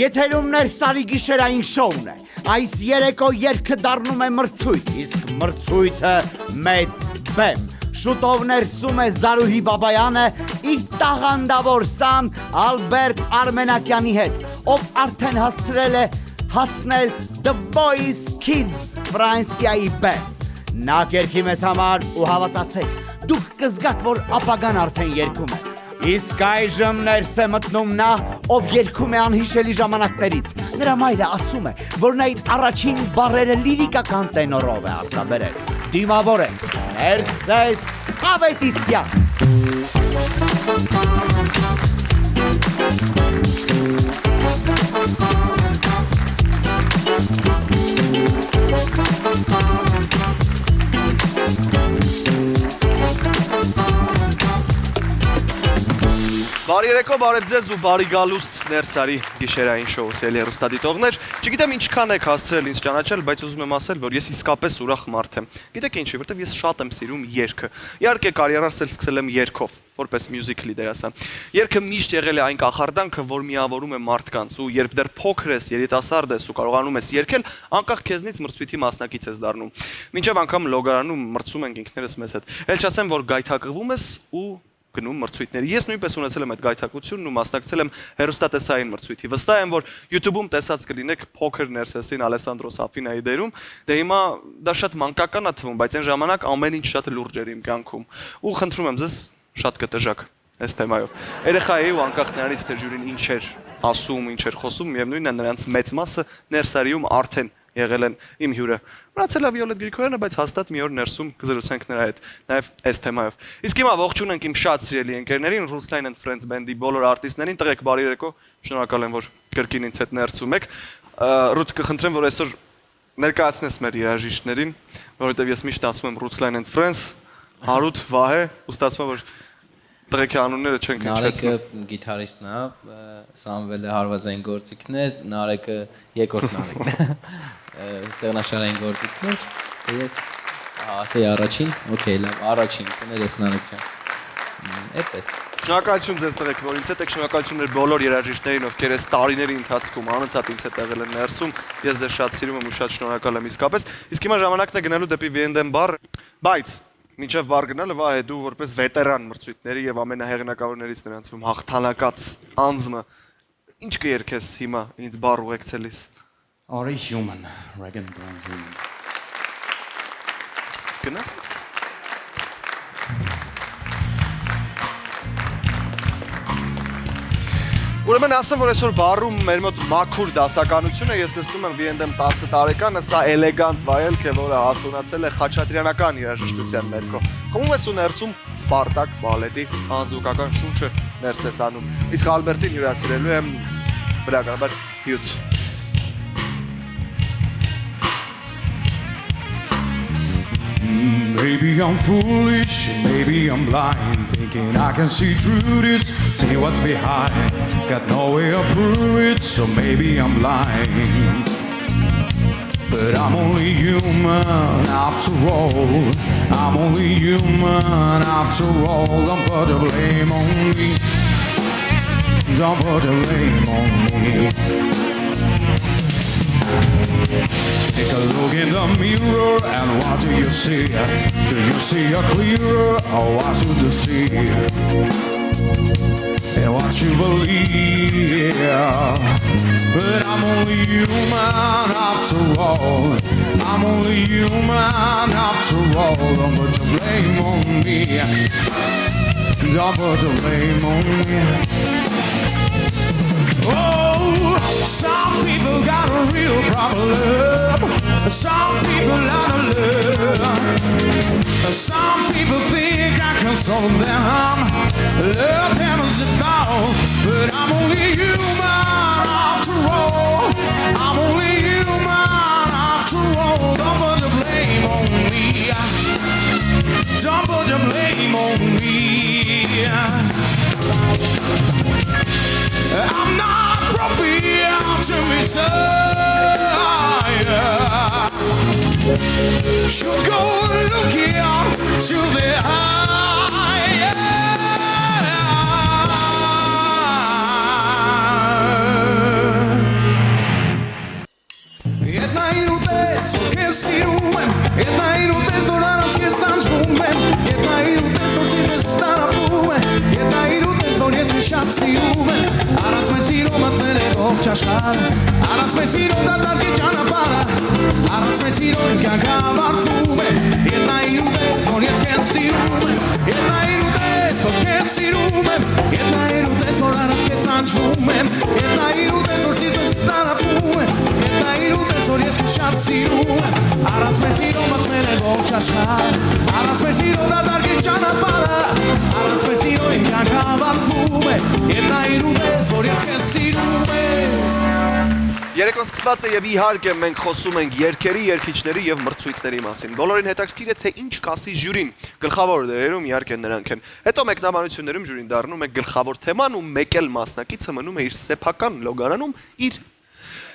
Եթերումներ Սարի գիշերային շոուն է, այս երեկո երգը դառնում է մրցույթ, իսկ մրցույթը մեծ բեմ, շուտով ներսում է Զարուհի Բաբայանը իր տաղանդավոր սան Ալբերտ Արմենակյանի հետ, ով արդեն հասնել The Voice Kids Ֆրանսիայի բեմ, նա կերքի մեզ համար ու հավատացեք, դուք կզգաք, որ ապագան արդեն երգում է, իսկ այժմ ներս է մտնում նա, ով երգում է անհիշելի ժամանակներից, նրա մայրը ասում է, որ նա իր առաջին բառերը լիրիկական տենորով է արտաբերել, դիմավորեք, Ներսես Ավետիսյան։ Բարի երեկո, բարև ձեզ ու բարի գալուստ Ներսարի գիշերային շոուս ելի հեռուստադիտողներ։ Չգիտեմ ինչքան եք հասցրել ինձ ճանաչել, բայց ուզում եմ ասել, որ ես իսկապես ուրախ մարդ եմ։ Գիտեք ինչի, որտեվ ես շատ եմ սիրում երգը։ Իհարկե կարիերաս էլ սկսել եմ երգով, որպես մյուզիկլի դերասան։ Երգը միշտ եղել է այն կախարդանքը, որ միավորում է մարդկանց, ու երբ դեռ փոքր ես, երիտասարդ ես ու կարողանում ես երգել, անկախ քեզնից մրցույթի մասնակից ես դառնում։ Մինչև անգամ լոգարանում մրցում ենք ինքներս մեզ հետ։ Էլ չասեմ, որ գայթակղվում ես ու գնում մրցույթների։ Ես նույնպես ունեցել եմ այդ գայթակղությունն ու մասնակցել եմ հեռուստատեսային մրցույթի։ Վստահ եմ, որ YouTube-ում տեսած կլինեք փոքր Ներսեսին Ալեսանդրո Սաֆինայի դերում, դե հիմա դա շատ մանկական է թվում, բայց այն ժամանակ ամեն ինչ շատ լուրջ էր իմ կյանքում։ Ու խնդրում եմ ձեզ շատ կտժակ այս թեմայով։ Երեխա էի ու անկախ նրանից թե ժյուրին ինչ էր ասում, ինչ էր խոսում, միևնույնն է նրանց մեծ մասը Ներսարիում արդեն եղել են իմ հյուրը։ Մնացել է Վիոլետ Գրիգորյանը, բայց հաստատ մի օր ներսում կզրուցենք նրա հետ, նաև այս թեմայով։ Իսկ հիմա ողջունել ենք իմ շատ սիրելի ընկերներին, Ruslan and Friends Band-ի բոլոր արտիստներին, տղեկ բարի երեկո, շնորհակալ եմ, որ կրկին ինձ հետ ներսում եք։ Ռութ կխնդրեմ, որ այսօր ներկայացնես մեր երաժիշտներին, որովհետև ես միշտ ասում եմ Ruslan and Friends, Հարութ, Վահե, ու ստացվում է, որ տղեկի անունները չենք հնչեցնում։ Նարեկը գիտարիստն է, Սամվելը հարվածային գործիքներ, Նարեկը երկրորդ Նարեկն է, ստեղնաշարային գործիքներ, ես ասեի առաջին, օքեյ, լավ, առաջին, կներես Նարեկ ջան, էպես։ Շնորհակալություն ձեզ տղեկ, որ ինձ հետ եք, շնորհակալություններ բոլոր երաժիշտներին, ովքեր այս տարիների ընթացքում անընդհատ ինձ հետ եղել են ներսում, ես ձեզ շատ սիրում եմ ու շատ շնորհակալ եմ իսկապես, իսկ հիմա ժամանակն է գնալու դեպի Վիենդեն բար, բայց մինչև բար գնալը Վահե դու որպես վետերան մրցույթների եւ ամենահեղինակավորներից նրանցում հաղթանակած անձը ինչ կերքես հիմա ինձ բար ուղեկցելիս Are a human, Regan Brown human. Գնաց Ուրեմն ասեմ, որ այսօր բարում մեր մոտ մաքուր դասականություն է, ես նստում եմ Վիենդեմ 10 տարեկանը, սա էլեգանտ վայելք է, որը հասունացել է խաչատրյանական երաժշտության ներքո։ Խմում ես ու ներսում Սպարտակ բալետի անզուգական շունչը ներս ես անում։ Իսկ Ալբերտին հյուրասիրելու եմ բնականաբար հյութ։ Maybe I'm foolish, maybe I'm blind, thinking I can see through this, see what's behind. Got no way to prove it, so maybe I'm lying. But I'm only human after all. I'm only human after all. Don't put the blame on me. Don't put the blame on me. Take a look in the mirror and what do you see? Do you see a clearer or what you see? And what you believe? But I'm only human after all. I'm only human after all. Don't put the blame on me. Don't put the blame on me. Oh, some people got a real problem. Some people out of love. Some people think I can solve them. Love them as a dog. But I'm only human after all. I'm only human after all. Don't put the blame on me. Don't put the blame on me. I'm not prophet to Messiah. Should go looking to the high. ուտես, որ քեզ սիրում եմ, Ետնային ուտես, որ առանց քեզ տանջվում եմ, Ետնային ուտես, որ սիրտս տարապում է, Ետնային ուտես, որ ես քեզ շատ սիրում եմ, Առանց մեր սիրո մտնել է ողջ աշխարհը, Առանց մեր սիրո դատարկ է ճանապարհը, Առանց մեր սիրո իմ կյանքը ավարտվում է, Ետնային ուտես, որ ես քեզ սիրում եմ, Ետնային ուտես, որ քեզ սիրում եմ, Ետնային ուտես, որ առանց քեզ տանջվում եմ, Ետնային ուտես, որ սիրտս տարապում է, Ետնային ուտես, որ ես քեզ շատ սիրում եմ, Առանց մեր սիրո մտնել է ողջ աշխարհը, Առանց մեր սիրո դատարկ է ճանապարհը, Առանց մեր սիրո իմ կյանքը ավարտվում է, Ետնային ուտես, որ ես քեզ սիրում եմ։ Երեկոն սկսված է եւ իհարկե մենք խոսում ենք երգերի, երգիչների եւ մրցույթների մասին։ Բոլորին հետաքրքիր է թե ինչ կասի ժյուրին։ Գլխավոր դերերում իհարկե նրանք են։ Հետո մեկնաբանություններում ժյուրին դառնում է գլխավոր թեման ու մեկ էլ մասնակիցը մնում է իր սեփական լոգարանում իր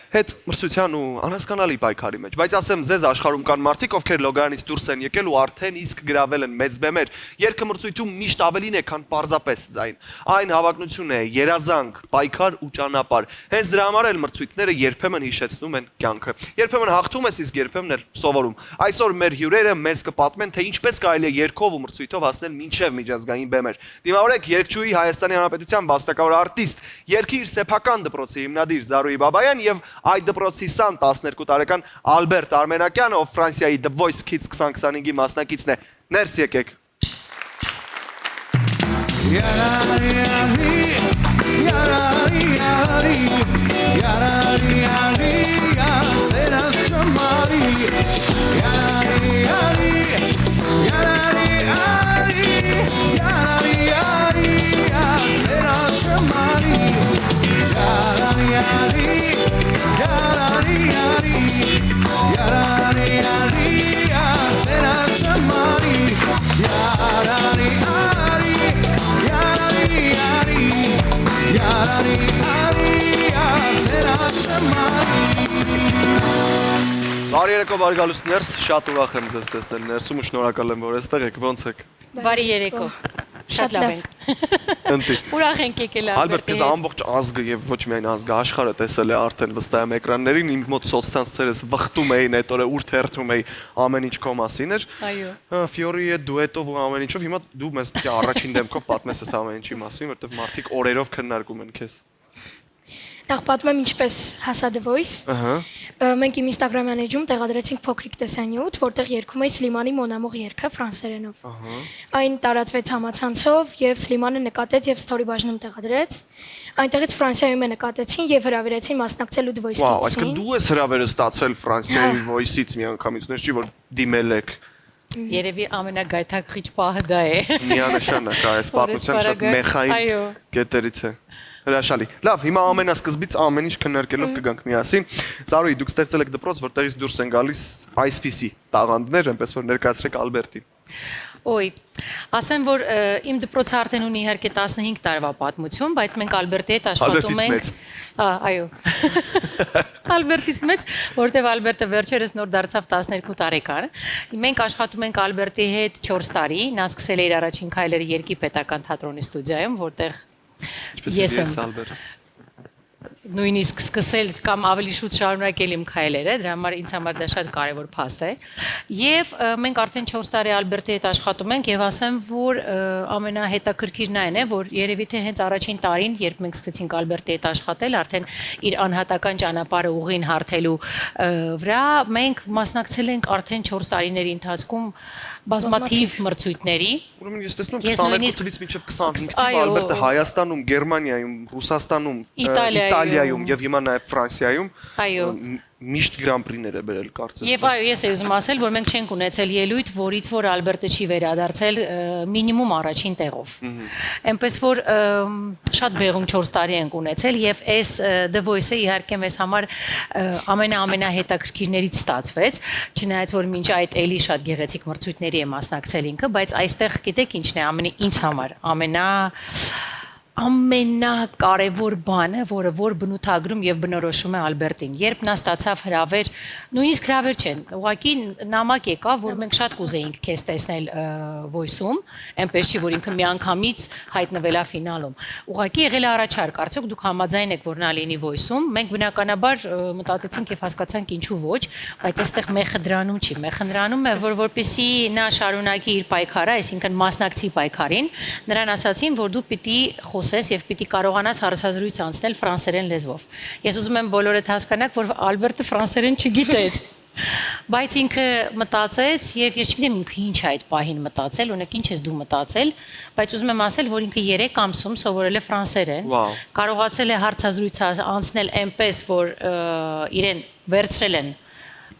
հետ մրցության ու անհասկանալի պայքարի մեջ, բայց ասեմ ձեզ աշխարհում կան մարդիկ, ովքեր լոգարանից դուրս են եկել ու արդեն իսկ գրավել են մեծ բեմեր։ Երգը մրցույթում միշտ ավելին է, քան պարզապես ձայն։ Այն հավակնություն է, երազանք, պայքար ու ճանապարհ։ Հենց դրա համար էլ մրցույթները երբեմն հիշեցնում են կյանքը։ Երբեմն հաղթում ես, իսկ երբեմն էլ սովորում։ Այսօր մեր հյուրերը մեզ կպատմեն, թե ինչպես կարելի է երգով ու մրցույթով հասնել մինչև միջազգային բեմեր։ Դիմավորեք երգչուհի Հայաստանի Հանրապետության վաստակավոր արտիստ, երգի իր սեփական դպրոցի հիմնադիր Զարուհի Բաբայան եւ այդ դպրոցի սան 12 տարեկան Ալբերտ Արմենակյանը, ով Ֆրանսիայի The Voice Kids 2025-ի մասնակիցն է։ Ներս եկեք։ Բարի երեկո, բարի գալուստ ներս, շատ ուրախ եմ ձեզ տեսնել ներսում ու շնորհակալ եմ, որ այստեղ եք, ոնց եք։ Բարի երեկո։ Շատ լավ ենք։ Ընտիր։ Ուրախ ենք եկել Ալբերտ, քեզ ամբողջ ազգը եւ ոչ միայն ազգը, աշխարհը տեսել է արդեն վստահ եմ էկրաններին, իմ մոտ սոցցանցերս վխտում էին այդ օրը, ուր թերթում էի ամեն ինչ քո մասին էր։ Այո։ Ֆիորի հետ դուետով ու ամեն ինչով, հիմա դու մեզ պիտի առաջին դեմքով պատմես այս ամեն ինչի մասին, որովհետեւ մարդիկ օրերով քննարկում են քեզ։ Նախ պատմեմ ինչպես հասա The Voice։ Մենք իմ Instagram-յան էջում տեղադրեցինք փոքրիկ տեսանյութ, որտեղ երգում էի Սլիմանի Մոնամուղ երգը ֆրանսերենով։ Այն տարածվեց համացանցով եւ Սլիմանը նկատեց եւ story բաժնում տեղադրեց։ Այնտեղից Ֆրանսիայում է նկատեցին եւ հրավիրեցին մասնակցելու The Voice Վաու, այսինքն Kids-ին։ դու ես հրավերը ստացել Ֆրանսիայի Voice-ից միանգամից, նույնիսկ չի որ դիմել եք։ Երևի ամենագայթակղիչ պահը դա է։ Միանշանակ, այս պատմության շատ մեխային կետերից է։ Հրաշալի։ Լավ, հիմա ամենասկզբից ամեն ինչ քննարկելով կգանք միասին։ Զարուհի, դուք ստեղծել եք դպրոց, որտեղից դուրս են գալիս այսպիսի տաղանդներ, այնպես որ ներկայացրեք Ալբերտին։ Ոյ, ասեմ որ իմ դպրոցը արդեն ունի իհարկե 15 տարվա պատմություն, բայց մենք Ալբերտի հետ աշխատում ենք։ Այո։ Ալբերտից մեծ, որտեվ Ալբերտը վերջերս նոր դարձավ 12 տարեկան։ Մենք աշխատում ենք Ալբերտի հետ 4 տարի, նա սկսել է իր առաջին քայլերը Երգի պետական թատրոնի ստուդիայում, որտեղ ես եմ նույնիսկ սկսել կամ ավելի շուտ շարունակել իմ քայլերը, դրա համար ինձ համար դա շատ կարևոր փաստ է։ Եվ մենք արդեն 4 տարի Ալբերտի հետ աշխատում ենք եւ ասեմ, որ ամենահետաքրքիրն այն է, որ երևի թե հենց առաջին տարին, երբ մենք սկսեցինք Ալբերտի հետ աշխատել, արդեն իր անհատական ճանապարհը ուղին հարթելու վրա, մենք մասնակցել ենք արդեն 4 տարիների ընթացքում բազմաթիվ մրցույթների։ Ուրեմն ես տեսնում եմ 22 թվից մինչև 25 թիվ Ալբերտը Հայաստանում, Գերմանիայում, Ռուսաստանում, Իտալիայում եւ հիմա նաեւ Ֆրանսիայում միշտ գրանպրիներ է բերել կարծես։ Եվ այո, ես էի ուզում ասել, որ մենք չենք ունեցել ելույթ, որից որ Ալբերտը չի վերադարձել մինիմում առաջին տեղով։ Այնպես որ շատ բեղում 4 տարի ենք ունեցել եւ այս The Voice-ը իհարկե մեզ համար ամենահետաքրքիրներից ստացվեց, չնայած որ մինչ այդ էլի շատ գեղեցիկ մրցույթների է մասնակցել ինքը, բայց այստեղ գիտեք ինչն է ինձ համար ամենակարևոր բանը, որ բնութագրում եւ բնորոշում է Ալբերտին։ Երբ նա ստացավ հրավեր, նույնիսկ հրավեր չեն, ուղղակի նամակ եկավ, որ մենք շատ կուզեինք քեզ տեսնել Voice-ում, այնպես չի, որ ինքը միանգամից հայտնվել է ֆինալում։ Ուղղակի եղել է առաջարկ, արդյոք դուք համաձայն եք, որ նա լինի Voice-ում։ Մենք բնականաբար մտածեցինք եւ հասկացանք ինչու ոչ, բայց այստեղ մեխը դրանում չի։ Մեխը դրանում է, որ որպեսի նա շարունակի իր պայքարը, այսինքն մասնակցի պայքարին, նրան ասացին, որ դու պիտի խոսես եւ պիտի կարողանաս հարցազրույց անցնել ֆրանսերեն լեզվով։ Ես ուզում եմ բոլորդ հասկանաք, որ Ալբերտը ֆրանսերեն չգիտեր։ Բայց ինքը մտածեց եւ ես չգիտեմ ինքը ինչ է այդ պահին մտածել, ունեք ինչ ես դու մտածել, բայց ուզում եմ ասել, որ ինքը 3 ամսում սովորել է ֆրանսերեն, կարողացել է հարցազրույց անցնել այնպես, որ իրեն վերցրել են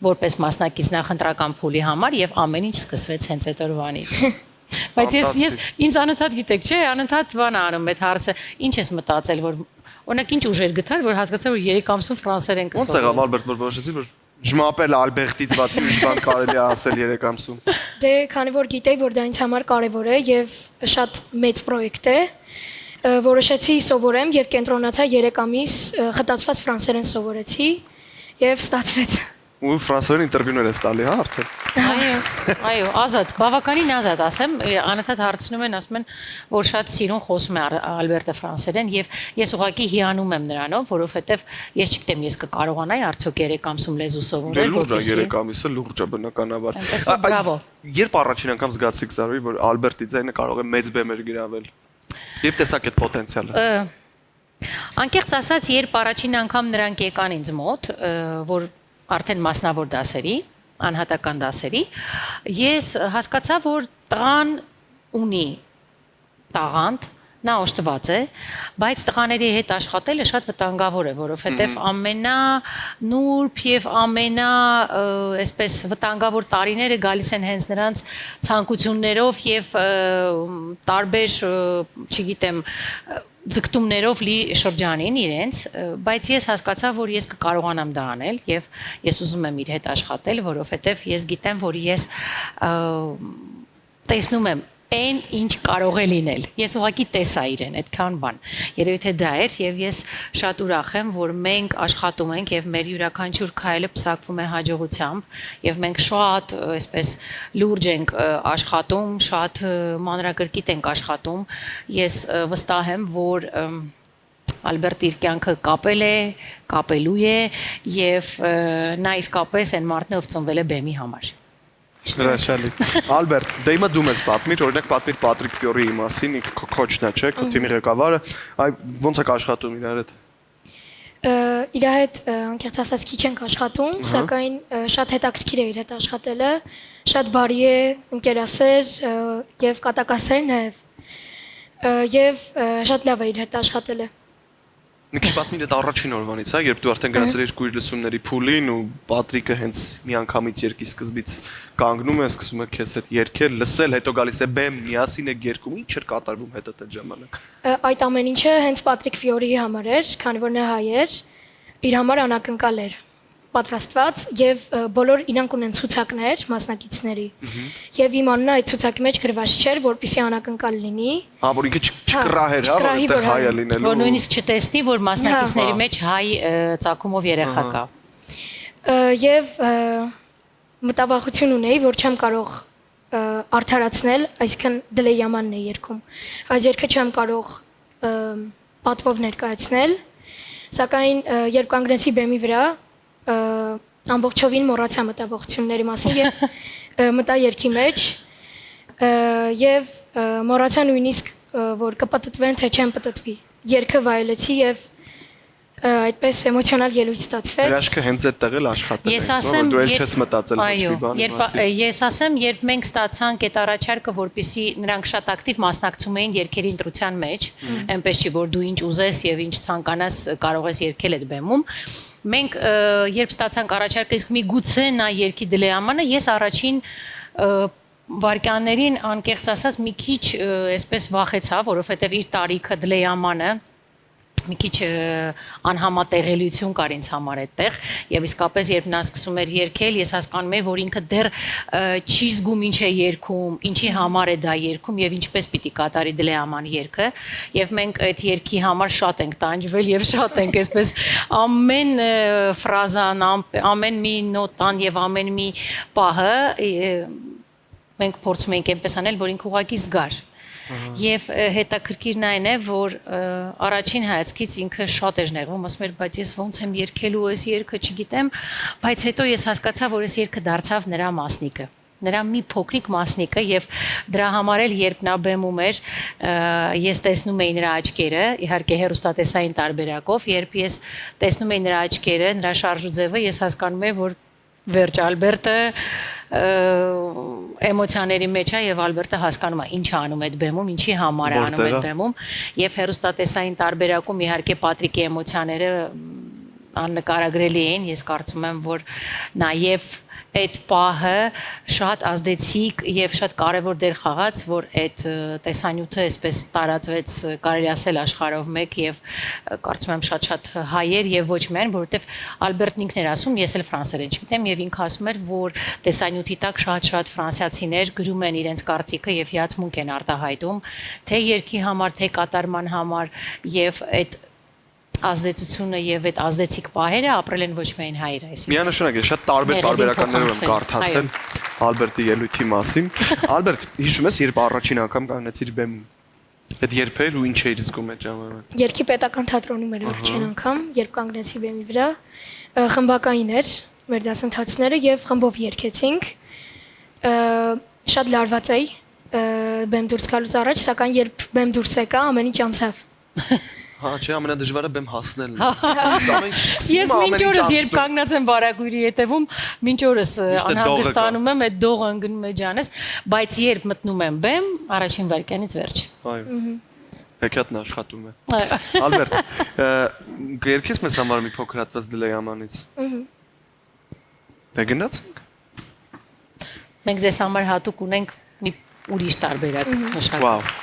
որպես մասնակից նախընտրական փուլի համար եւ ամեն ինչ սկսվեց հենց այդ օրվանից։ Բայց ես ինձ անընդհատ գիտեք, չէ, անընդհատ բան անում այդ հարցը, ինչ ես մտածել, որ օրինակ ինչ ուժեր գտար, որ հասկացա, որ 3 ամսում ֆրանսերեն կսովորես։ Ոնց եղավ Ալբերտ, որ որոշեցի, որ ժմապել Ալբերտից բացի ինչ բան կարելի է ասել 3 ամսում։ Դե քանի որ գիտեի, որ դա ինձ համար կարևոր է եւ շատ մեծ պրոյեկտ է, որոշեցի սովորեմ եւ կենտրոնացա 3 ամիս խտացված ֆրանսերեն սովորեցի եւ ստացվեց։ Ու ֆրանսերեն ինտերվյուներ ես տալի, հա, արդեն։ Այո, ազատ, բավականին ազատ ասեմ, անընդհատ հարցնում են, ասում են, որ շատ սիրուն խոսում է Ալբերտը ֆրանսերեն եւ ես ուղղակի հիանում եմ նրանով, որովհետեւ ես չգիտեմ, ես կկարողանայի արդյոք 3 ամսում լեզու սովորել, որպեսզի 3 ամիսը լուրջ է բնականաբար։ Այնպես որ բրավո։ Երբ առաջին անգամ զգացիք Զարուհի, որ Ալբերտի ձայնը կարող է մեծ բեմեր գրավել։ Երբ տեսաք այդ պոտենցիալը։ Անկեղծ ասած, երբ առաջին անգամ նրանք եկան ինձ մոտ, որ արդեն մասնավոր դասերի, անհատական դասերի, ես հասկացա, որ տղան ունի տաղանդ, նա օժտված է, բայց տղաների հետ աշխատելը շատ վտանգավոր է, որովհետև ամենանուրբ եւ այսպես վտանգավոր տարիները գալիս են հենց նրանց ցանկություններով եւ տարբեր, չգիտեմ, ձգտումներով լի շրջանին իրենց, բայց ես հասկացա, որ ես կկարողանամ դա անել եւ ես ուզում եմ իր հետ աշխատել, որովհետեւ ես գիտեմ, որ ես տեսնում եմ այն ինչ կարող է լինել։ Ես ուղղակի տեսա իրեն այդքան բան։ Երևի թե դա էր եւ ես շատ ուրախ եմ, որ մենք աշխատում ենք եւ մեր յուրաքանչյուր քայլը պսակվում է հաջողությամբ եւ մենք շատ այսպես լուրջ ենք աշխատում, շատ մանրակրկիտ ենք աշխատում։ Ես վստահ եմ, որ Ալբերտը իր կյանքը կապել է, կապելու է եւ նա իսկապես այն մարդն է, ով ծնվել է բեմի համար։ Հրաշալի։ Ալբերտ, դե հիմա դու մեզ պատմիր, օրինակ պատմիր Պատրիկ Ֆյորիի մասին, քո քոչն է, չէ՞, քո թիմի ղեկավարը, այ ոնց եք աշխատում իրար հետ։ Իր հետ անկեղծ ասած քիչ ենք աշխատում, սակայն շատ հետաքրքիր է իր հետ աշխատելը, շատ բարի է, ընկերասեր եւ կատակասեր նաեւ։ Եվ շատ լավ է իր հետ աշխատելը։ Մի քիչ պատմիր այդ առաջին օրվանից, հա, երբ դու արդեն գնացել ես քույր լսումների փուլին ու Պատրիկը հենց միանգամից երկի սկզբից կանգնում է, սկսում է քեզ հետ երգել, լսել, հետո գալիս է բեմ, միասին եք երգում, ինչ էր կատարվում հետո այդ ժամանակ։ Այդ ամեն ինչը հենց Պատրիկ Ֆյորիի համար էր, քանի որ նա հայ էր, իր համար անակնկալ էր պատրաստված եւ բոլոր իրանք ունեն ցուցակներ մասնակիցների եւ իմ անունը այդ ցուցակի մեջ գրված չէր, որպեսզի անակնկալ լինի։ Հա, որ ինքը չկրահեր, հա, որ այդտեղ հայ է լինելու։ Որ նույնիսկ չտեսնի, որ մասնակիցների մեջ հայ ծագումով երեխա կա։ Եվ մտավախություն ունեի, որ չեմ կարող արդարացնել, այսինքն դլեյամանն է երգում։ Այս երգը չեմ կարող պատվով ներկայացնել, սակայն երբ կանգնեցի բեմի վրա, ամբողջովին մոռացա մտավախությունների մասին եւ մտա երգի մեջ եւ մոռացա նույնիսկ որ կպտտվեն թե չեմ պտտվի։ Երգը վայելեցի եւ այդպես էմոցիոնալ ելույթ ստացվեց։ Հրաշքը հենց այդտեղ էլ աշխատել Ես ասեմ, դու ես չես մտածել ոչ մի բանի մասին։ Ես ասեմ, երբ մենք ստացանք այդ առաջարկը, որպեսզի նրանք շատ ակտիվ մասնակցում էին երգերի ընտրության մեջ, այնպես չի որ դու ինչ ուզես եւ ինչ ցանկանաս կարող ես երգել այդ բեմում, մենք երբ ստացանք առաջարկը, իսկ միգուցե նա երգի դլեամանը, ես առաջին վարքյաններին անկեղծ ասած մի քիչ այսպես վախեցա, որովհետեւ իր տարիքը դլեամանը մի քիչ անհամատեղելիություն կար ինձ համար այդտեղ եւ իսկապես երբ նա սկսում էր երգել, ես հասկանում եի, որ ինքը դեռ չի զգում ինչ է երգում, ինչի համար է դա երգում եւ ինչպես պիտի կատարի դլեաման երգը եւ մենք այդ երգի համար շատ ենք տանջվել եւ շատ ենք այսպես ամեն ֆրազան, ամեն մի նոտան եւ ամեն մի պահը մենք փորձում ենք այնպես անել, որ ինքը ուղղակի զգար։ Եվ հետաքրքիրն այն է, որ առաջին հայացքից ինքը շատ էր նեղվում, ասում էր, բայց ես ոնց եմ երգելու այս երգը, չգիտեմ, բայց հետո ես հասկացա, որ այս երգը դարձավ նրա մասնիկը, նրա մի փոքրիկ մասնիկը եւ դրա համար էլ երբ նա բեմում էր, ես տեսնում էի նրա աչքերը, իհարկե հեռուստատեսային տարբերակով, երբ ես տեսնում էի նրա աչքերը, նրա շարժուձևը, ես հասկանում եմ, որ վերջ Ալբերտը էմոցիաների մեջ է եւ Ալբերտը հասկանում է ինչ է անում այդ բեմում, ինչի համար է անում այդ բեմում եւ հեռուստատեսային տարբերակում իհարկե Պատրիկի էմոցիաները աննկարագրելի էին, ես կարծում եմ, որ նաեւ այդ պահը շատ ազդեցիկ եւ շատ կարեւոր դեր խաղաց, որ այդ տեսանյութը այսպես տարածվեց, կարելի ասել աշխարհով մեկ եւ կարծում եմ շատ հայեր եւ ոչ միայն, որովհետեւ Ալբերտն ինքն էր ասում, ես էլ ֆրանսերեն չգիտեմ եւ ինքը ասում էր, որ տեսանյութի տակ շատ ֆրանսիացիներ գրում են իրենց կարծիքը եւ հիացմունք են արտահայտում, թե երգի համար, թե կատարման համար եւ այդ ազդեցությունը եւ այդ ազդեցիկ պահերը ապրել են ոչ միայն հայերը, այսինքն։ Միանշանակ է, շատ տարբեր տարբերականներով եմ կարդացել Ալբերտի ելույթի մասին։ Ալբերտ, հիշում ես, երբ առաջին անգամ կանգնեցիր բեմում։ Այդ երբ էր ու ինչ էիր զգում այդ ժամանակ։ Երգի պետական թատրոնում էր առաջին անգամ, երբ կանգնեցի բեմի վրա, խմբակային էր մեր դասընթացները եւ խմբով երգեցինք։ Շատ լարված էի բեմ դուրս գալուց առաջ, սակայն երբ բեմ դուրս եկա, ամեն ինչ անցավ։ Հա, չէ, ամենադժվարը բեմ հասնելն է։ Ես մինչ օրս երբ կանգնած եմ բարագույրի հետևում, մինչ օրս անհանգստանում եմ, այդ դողը ընկնում է ջանես, բայց երբ մտնում եմ բեմ, առաջին վայրկյանից վերջ։ Այո։ Հեքիաթն աշխատում է։ Ալբերտ, երգես մեզ համար մի փոքր հատված դլեամանից։ Դե գնացինք։ Մենք ձեզ համար հատուկ ունենք մի ուրիշ տարբերակ մշակված։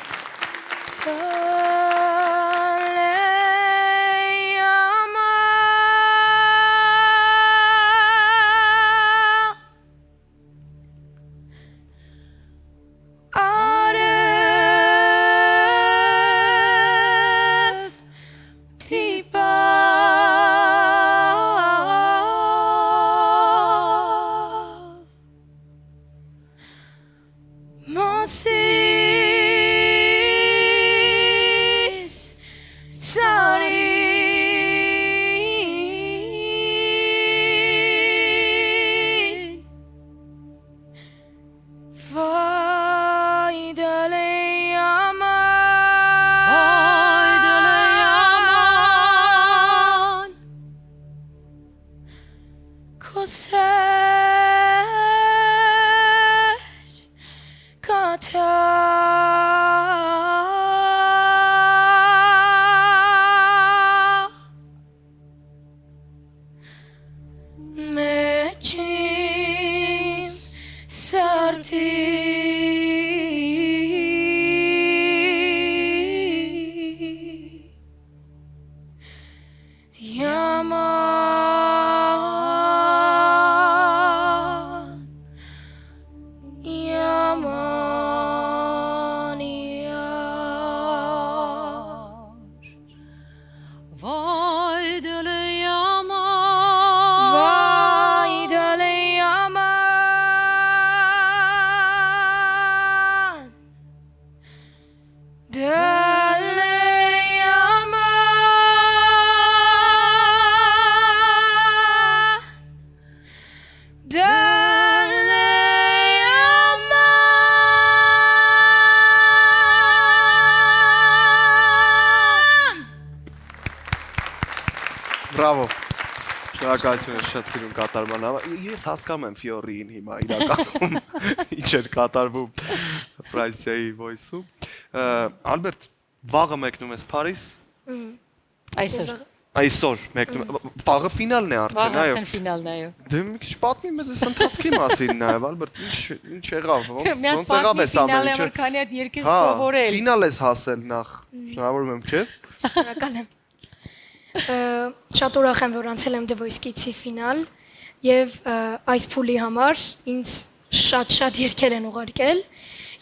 Բրավո։ Շնորհակալություն, շատ սիրուն կատարման։ Ես հասկանում եմ Ֆիորին հիմա իրականում ինչ էր կատարվում Ֆրանսիայի Voice-ում։ Ալբերտ, վաղը մեկնում ես Փարիզ։ Այսօր։ Այսօր մեկնում։ Վաղը ֆինալն է արդեն, այո։ Վաղը ֆինալն է, այո։ Դե մի քիչ պատմի մեզ այս ընթացքի մասին նաեւ, Ալբերտ, ինչ եղավ, ոնց եղավ այս ամեն ինչը։ Քանի հատ երկես սովորել։ Ֆինալ ես հասել նախ։ Շնորհավորում եմ քեզ։ Շնորհակալ եմ։ Շատ ուրախ եմ, որ անցել եմ The Voice Kids-ի ֆինալ եւ այս փուլի համար ինձ շատ երգեր են ուղարկել։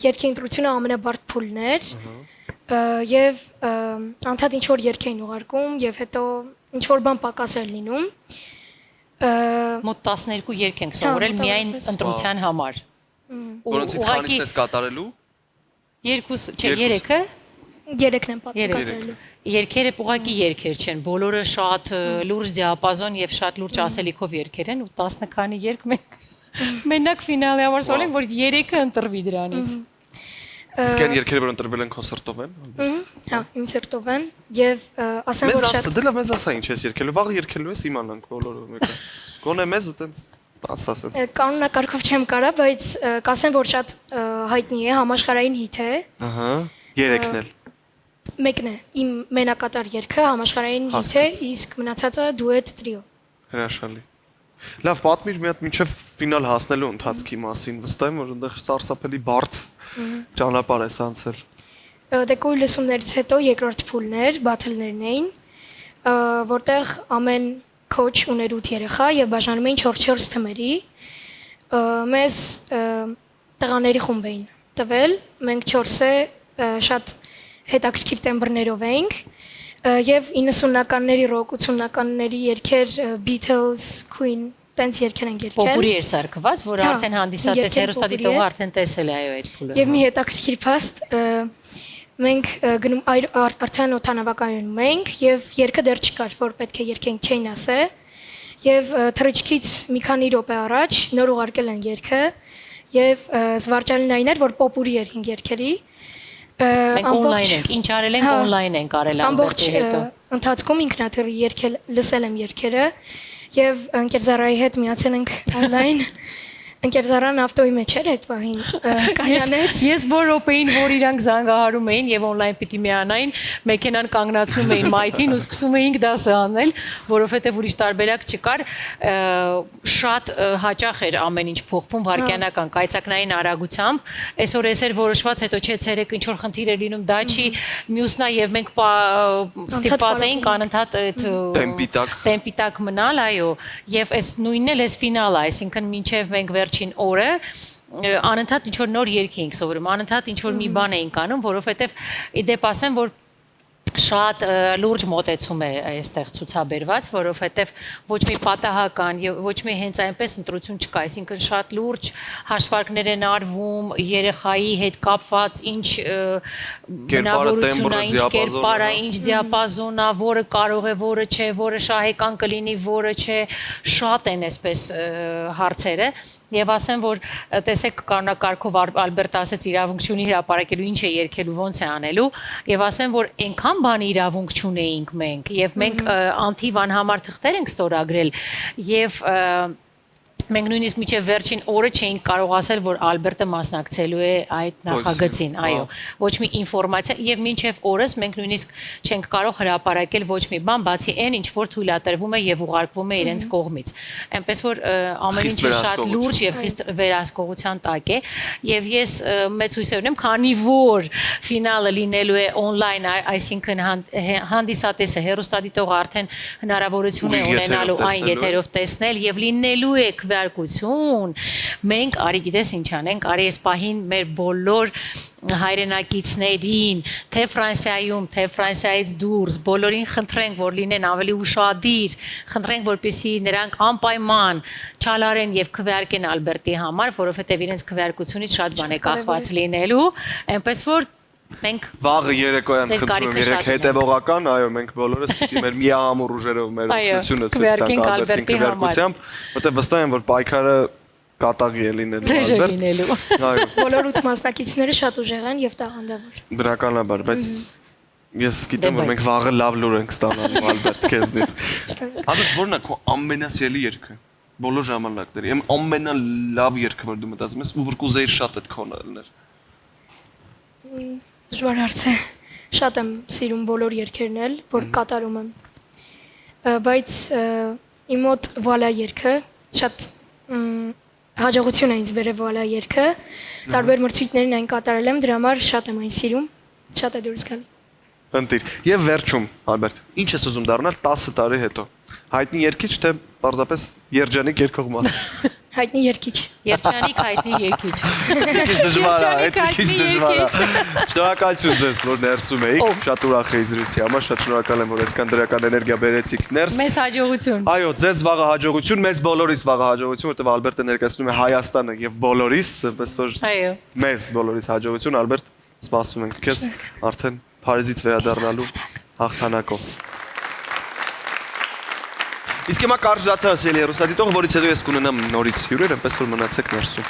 Երգի ընտրությունը ամենաբարդ փուլն էր։ Եվ անդադ ինչ որ երգ էին ուղարկում եւ հետո ինչ որ բան պակաս էր լինում։ Մոտ 12 երգ ենք սովորել միայն ընտրության համար։ Որոնցից քանիսն ես կատարելու։ Երեքը։ Երեքն եմ պատկերելու։ Երգերը ուղղակի երգեր չեն, բոլորը շատ լուրջ դիապազոն եւ շատ լուրջ ասելիքով երգեր են ու 10 քանի երգ մենք մենակ ֆինալի համար սովորել ենք, որ 3-ը ընտրվի դրանից։ Իսկ այն երգերը, որ ընտրվել են քո սրտով են։ Հա, իմ սրտով են եւ ասեմ որ շատ Դե լավ մեզ ասա ինչ ես երգելու, վաղը երգելու ես իմանանք բոլորը մեկը։ Գոնե մեզ այտենց ասած։ կանոնակարգով չեմ կարա, բայց կասեմ որ շատ հայտնի է, համաշխարհային հիթ է։ Ահա, 3-ն էլ։ Մեկն է իմ մենակատար երգը, համաշխարհային հիթ է, իսկ մնացածը դուետ տրիո։ Հրաշալի։ Լավ, պատմիր մի հատ մինչև ֆինալ հասնելու ընթացքի մասին, վստահ եմ որ այնտեղ սարսափելի բարդ ճանապարհ ես անցել։ Դե կույր լսումներից հետո երկրորդ փուլն էր, բաթլներն էին, որտեղ ամեն քոչ ուներ 8 երեխա եւ բաժանում էին 4-4 թմերի։ Մեզ տղաների խումբ էին տվել, մենք 4-ը շատ հետաքրքիր տեմբրներով էինք եւ 90-ականների ռոք, 80-ականների երգեր Beatles, Queen տենց երգեր են երգել։ Պոպուրի էր սարքված, որ արդեն հանդիսատես հերոստատիտողը արդեն տեսել է այո այդ փուլը։ Եվ մի հետաքրքիր փաստ մենք գնում արդեն օթանավակայանում ենք եւ երգը դեռ չկար, որ պետք է երգենք չէին ասե։ Եվ թռիչքից մի քանի րոպե առաջ նոր ուղարկել են երգը եւ զվարճալին այն էր, որ պոպուրի էր 5 երգերի։ Մենք on-line ենք, ինչ արել ենք on-line ենք արել ամբողջ հետո։ Ընթացքում ինքնաթիռի երգել լսել եմ երգերը եւ ընկերզարայի հետ միացել ենք on-line ընկերզարան ավտոյի մեջ էր այդ պահին կայանեց։ Ես որ րոպեին որ իրանք զանգահարում էին եւ on-line պիտի միանային, մեքենան կանգնացնում էին մայթին ու սկսում էինք դասը անել, որովհետեւ ուրիշ տարբերակ չկար, շատ հաճախ էր ամեն ինչ փոխվում վարքյանական կայծակնային արագությամբ, այսօր էս էր որոշված, հետո չէ ցերեկ ինչ որ խնդիր էր լինում, դա չի, մյուսնա եւ մենք ստիպված էինք անընդհատ այդ տեմպի տակ մնալ, այո, եւ այս նույնն էլ էս ֆինալը, այսինքն մինչեւ մենք վերջին օրը անընդհատ ինչ որ նոր երգ էինք սովորում, անընդհատ ինչ որ մի բան էինք անում, որովհետև իդեպ ասեմ, որ շատ լուրջ մոտեցում է այստեղ ցուցաբերված, որովհետև ոչ մի պատահական եւ ոչ մի հենց այնպես ընտրություն չկա, այսինքն շատ լուրջ հաշվարկներ են արվում երեխայի հետ կապված, ինչ բնավորությունն է, ինչ կերպարը, ինչ դիապազոնը, որը կարող է, որը չէ, որը շահեկան կլինի, որը չէ, շատ են այսպես հարցերը։ Եվ ասեմ, որ տեսեք կանոնակարգով Ալբերտը ասեց իրավունք չունի հրապարակելու, ինչ է երգելու, ոնց է անելու, եւ ասեմ, որ այնքան բանի իրավունք չունեինք մենք, եւ մենք անթիվ անհամար թղթեր ենք ստորագրել, եւ մենք նույնիսկ միջև վերջին օրը չէինք կարող ասել, որ Ալբերտը մասնակցելու է այդ նախագծին, այո, ոչ մի ինֆորմացիա եւ մինչև օրս մենք նույնիսկ չենք կարող հրապարակել ոչ մի բան, բացի այն, ինչ որ թույլատրվում է եւ ուղարկվում է իրենց կողմից։ Այնպես որ ամեն ինչը շատ լուրջ եւ խիստ վերահսկողության տակ է եւ ես մեծ հույսեր ունեմ, քանի որ ֆինալը լինելու է on-line, այսինքն հանդիսատեսը հերոստատիտողը արդեն հնարավորություն է ունենալու այն եթերով տեսնել եւ լինելու է քվեարկություն, մենք արի գիտես ինչ անենք, արի այս պահին մեր բոլոր հայրենակիցներին, թե Ֆրանսիայում, թե Ֆրանսիայից դուրս, բոլորին խնդրենք, որ լինեն ավելի ուշադիր, խնդրենք, որպեսզի նրանք անպայման չալարեն եւ քվեարկեն Ալբերտի համար, որովհետեւ իրենց քվեարկությունից շատ բան է կախված լինելու, այնպես որ մենք վաղը երեկոյան խնդրում երեք հետևողական, այո, մենք բոլորս պիտի մեր միահամուռ ուժերով մեր օգնությունը ցույց տանք Ալբերտի քվեարկությամբ, որտեղ վստահ եմ, որ պայքարը կատաղի է լինելու Ալբերտ։ Այո։ Բոլոր 8 մասնակիցները շատ ուժեղ են եւ տաղանդավոր։ Բնականաբար, բայց ես գիտեմ, որ մենք վաղը լավ լուր ենք ստանալու Ալբերտ քեզնից։ Ալբերտ, ո՞րն է քո ամենասիրելի երգը։ Բոլոր ժամանակների ամենալավ երգը, որ դու մտածում ես, ու որ կուզեիր շատ այդ քոնը լիներ։ Դժվար հարց է։ Շատ եմ սիրում բոլոր երգերն էլ, որ կատարում եմ։ Բայց իմ մոտ Վալա երգը շատ հաջողություն է ինձ բերել Վալա երգը։ Տարբեր մրցույթներին այն կատարել եմ, դրա համար շատ եմ այն սիրում, շատ է դուրս գալի։ Ընտիր։ Եվ վերջում, Ալբերտ, ինչ ես ուզում դառնալ 10 տարի հետո։ Հայտնի երգիչ թե պարզապես երջանիկ երգող մարդ։ Հայտնի երգիչ։ Երջանիկ հայտնի երգիչ։ Քիչ դժվար է, այդ քիչ հայտնի դժվար է։ երգիչ։ Շնորհակալություն ձեզ, որ ներսում էիք։ Ով։ Շատ ուրախ էի զրույցի համար, շատ շնորհակալ եմ, որ այսքան դրական էներգիա բերեցիք ներս։ Մեզ հաջողություն։ Այո, ձեզ վաղը հաջողություն, մեզ բոլորիս վաղը հաջողություն, որտեղ Ալբերտը ներկայացնում է Հայաստանը եւ բոլորիս, այնպես որ Այո։ մեզ բոլորիս հաջողություն, Ալբերտ, սպասում ենք քեզ արդեն Փարիզից վերադառնալու հաղթանակով։ Իսկ հիմա կարճ դաթա ասել է ռուսադիտողը, որից հետո ես կունենամ նորից հյուրեր, այնպես որ մնացեք ներսում։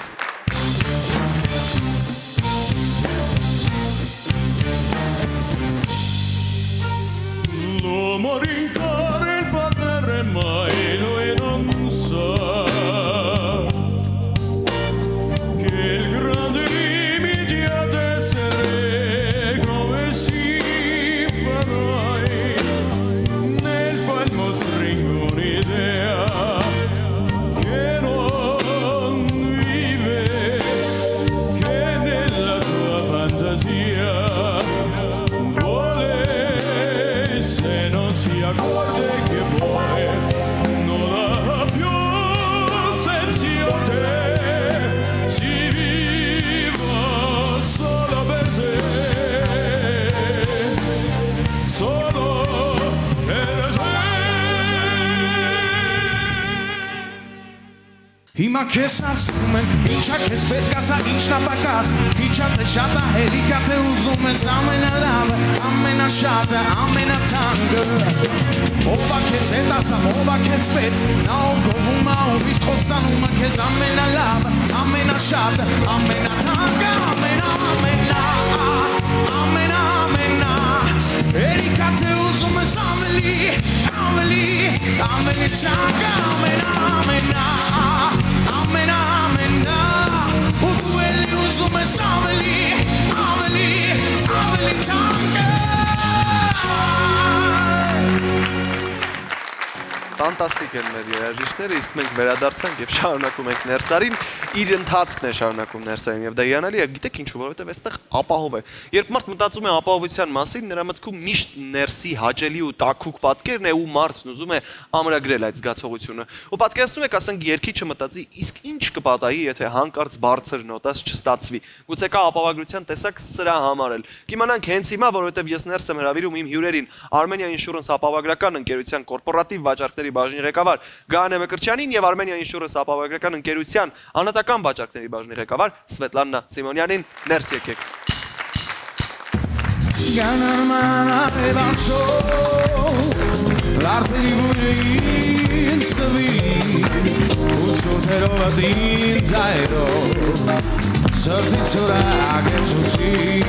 L'umorin care il potere mai lui non sa che il grande limite ad essere come si farai nel palmo stringo un'idea che non vive che nella sua fantasia vuole se non si accorge che poi non ha più senso te si viva solo per sé solo per sé Հիմա քեզ ասում եմ, ինչա քեզ պետք ասա, ինչն ապակաս Ինչա թե շատ է, հերիքա թե ուզում ես ամենալավը, ամենաշատը, ամենաթանկը Ով ա քեզ հետ ասամ, ով ա քեզ պետք Նա ով գովում ա, ով իսկ խոստանում ա քեզ ամենալավը, ամենաշատը, ամենաթանկը, ամենա Հերիքա թե ուզում ես ամելի թանկը, ամենա ու դու էլի ուզում ես ավելի թանկը Ֆանտաստիկ են մեր երաժիշտները, իսկ մենք վերադարձանք եւ շարունակում ենք Ներսարին, իր ընթացքն է շարունակում Ներսարին եւ դա հիանալի է, գիտեք ինչու, որովհետեւ այստեղ ապահով է։ Երբ մարդ մտածում է ապահովության մասին, նրա մտքում միշտ Ներսի հաճելի ու տաքուկ պատկերն է ու մարդն ուզում է ամրագրել այդ զգացողությունը։ Ու պատկերացնում եք, ասենք երգիչը մտածի, իսկ ինչ կպատահի, եթե հանկարծ բարձր նոտաս չստացվի։ Գուցե կա ապահովագրության տեսակ սրա համար էլ։ Կիմանանք հենց հիմա, որովհետեւ ես ներս եմ հրավիրում իմ հյուրերին Armenia Insurance ապահովագրական ընկերության կորպորատիվ վաճառքների բաժնի ղեկավար Գանե Մկրտչյանին եւ Armenia Insurance ապահովագրական ընկերության անհատական վաճառքների բաժնի ղեկավար Սվետլանա Սիմոնյանին ներս եկեք։ Ganarmana e bacio l'arte di volere instavi un scortero vatin zairo sorti sora che suci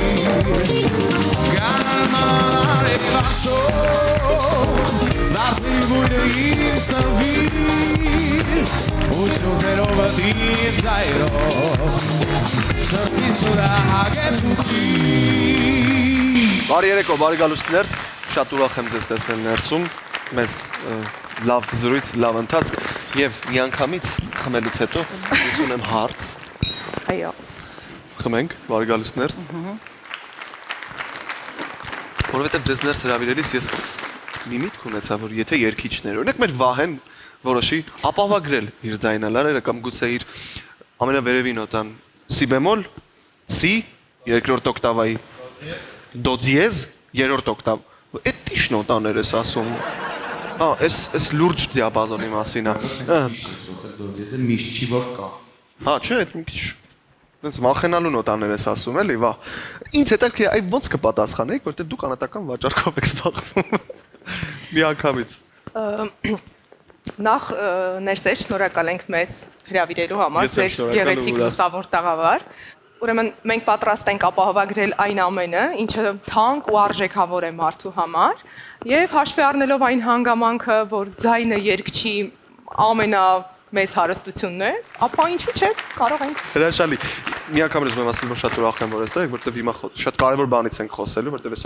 Ganarmana e bacio l'arte di volere instavi un scortero vatin zairo sorti sora che suci Բարի երեկո, բարի գալուստ ներս, շատ ուրախ եմ ձեզ տեսնել ներսում, մեզ լավ զրույց, լավ ընթացք եւ միանգամից խմելուց հետո ես ունեմ հարց։ Այո։ Խմենք, բարի գալուստ ներս։ Որովհետեւ ձեզ ներս հրավիրելիս ես մի միտք ունեցա, որ եթե երգիչներ, օրինակ մեր Վահեն որոշի ապահովագրել իր ձայնալարերը կամ գուցե իր ամենավերևի նոտան si bemol, si երկրորդ օկտավայի Do diez, երրորդ օկտավ։ Այդ ի՞նչ նոտաներ ես ասում։ Էս լուրջ դիապազոնի մասին է։ Do diez-ը միշտ չի որ կա։ Հա, չէ, այդ մի քիչ այնց մախենալու նոտաներ ես ասում, էլի, վա։ Ինձ հետաքրքիր է, այ ոնց կպատասխանեիք, որտեղ դուք անհատական վաճառքով եք զբաղվում։ Միանգամից։ Նախ ներսեր շնորհակալ ենք մեզ հրավիրելու համար, Ես եմ ձեր շնորհակալ գեղեցիկ ուրախ։ լուսավոր տաղավար։ Ուրեմն մենք պատրաստ ենք ապահովագրել այն ամենը, ինչը թանկ ու արժեքավոր է մարդու համար, եւ հաշվի առնելով այն հանգամանքը, որ ձայնը երգչի ամենամեծ հարստությունն է, ապա ինչու՞ չէ, կարող ենք։ Հրաշալի։ Միանգամից ուզում եմ ասել, որ շատ ուրախ եմ, որ ես դա եք, որտեղ հիմա շատ կարևոր բանից ենք խոսելու, որտեղ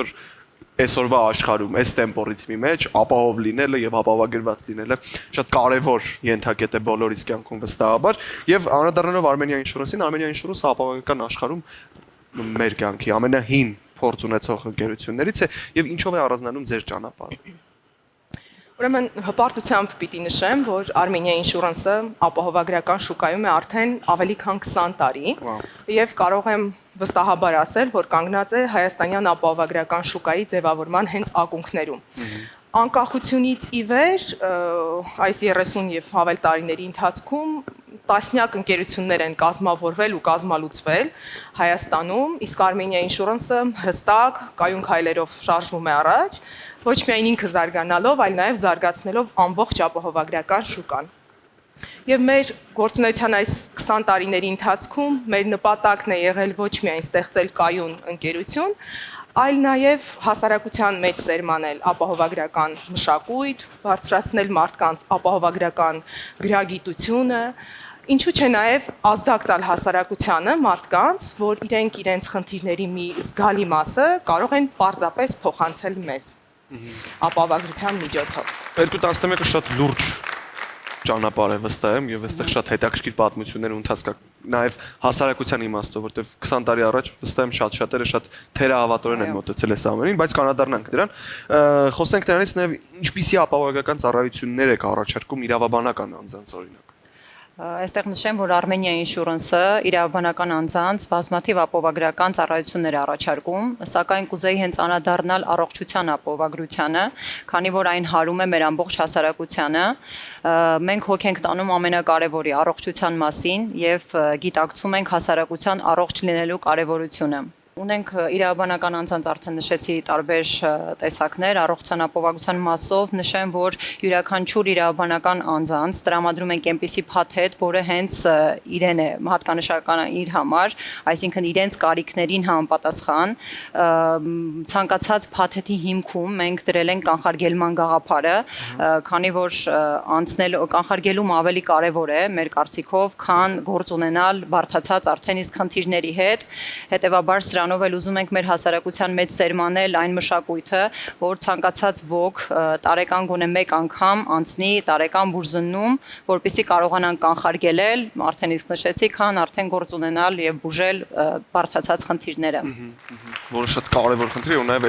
այսօրվա աշխարհում, այս տեմպո ռիթմի մեջ ապահով լինելը եւ ապահովագրված լինելը շատ կարեւոր ենթակետ է բոլորիս կյանքում վստահաբար եւ անդրադառնալով Armenia Insurance-ին, Armenia Insurance-ը ապահովական աշխարհում մեր կյանքի ամենահին փորձ ունեցող ընկերություններից է եւ ինչով է առանձնանում ձեր ճանապարհը։ Ուրեմն հպարտությամբ պիտի նշեմ, որ Armenia Insurance-ը ապահովագրական շուկայում է արդեն ավելի քան 20 տարի եւ կարող եմ վստահաբար ասել, որ կանգնած է հայաստանյան ապահովագրական շուկայի ձևավորման հենց ակունքներում։ Անկախությունից ի վեր այս 30 եւ ավել տարիների ընթացքում տասնյակ ընկերություններ են կազմավորվել ու կազմալուծվել Հայաստանում, իսկ Armenia Insurance-ը հստակ կայուն քայլերով շարժվում է առաջ, ոչ միայն ինքը զարգանալով, այլ նաև զարգացնելով ամբողջ ապահովագրական շուկան։ Եվ մեր գործունեության այս 20 տարիների ընթացքում մեր նպատակն է եղել ոչ միայն ստեղծել կայուն ընկերություն, այլ նաև հասարակության մեջ սերմանել ապահովագրական մշակույթ, բարձրացնել մարդկանց ապահովագրական գրագիտությունը, ինչու՞ չէ նաև ազդակ տալ հասարակությանը մարդկանց, որ իրենք իրենց խնդիրների մի զգալի մասը կարող են պարզապես փոխանցել մեզ ապահովագրության միջոցով։ 2 տասնամյակը շատ լուրջ ճանապարհ է վստահ եմ եւ այստեղ շատ հետաքրքիր պատմություններ ունեցած կա նաեւ հասարակության իմաստով, որտեվ 20 տարի առաջ վստահ եմ շատերը շատ թերահավատորեն են մոտեցել այս ամենին, բայց կանադառնանք դրան։ Խոսենք դրանից նաեւ ինչպիսի ապահովագրական ծառայություններ եք առաջարկում իրավաբանական անձանց օրինակ։ Այստեղ նշեմ, որ Armenia Insurance-ը իրավաբանական անձանց բազմաթիվ ապահովագրական ծառայություններ է առաջարկում, սակայն կուզեի հենց անդրադառնալ առողջության ապահովագրությանը, քանի որ այն հարում է մեր ամբողջ հասարակությանը։ Մենք հոգ ենք տանում ամենակարևորի առողջության մասին եւ գիտակցում ենք հասարակության առողջ լինելու կարևորությունը։ Ունենք իրավաբանական անձանց արդեն նշեցի տարբեր տեսակներ, առողջության ապահովագրության մասով նշեմ, որ յուրաքանչյուր իրավաբանական անձանց տրամադրում ենք այնպիսի փաթեթ, որը հենց իրեն է հատկանշական իր համար, այսինքն իրենց կարիքներին համապատասխան, ցանկացած փաթեթի հիմքում մենք դրել ենք կանխարգելման գաղափարը, քանի որ կանխարգելումը ավելի կարևոր է մեր կարծիքով, քան գործ ունենալ բարդացած արդեն իսկ խնդիրների հետ, հետեւաբար Դրանով էլ ուզում ենք մեր հասարակության մեջ սերմանել այն մշակույթը, որ ցանկացած ոք տարեկան գոնե մեկ անգամ անցնի տարեկան բուժզննում, որպեսզի կարողանան կանխարգելել, արդեն իսկ նշեցի, քան արդեն գործ ունենալ եւ բուժել բարդացած խնդիրները։ Որը շատ կարևոր խնդիր է ու նաեւ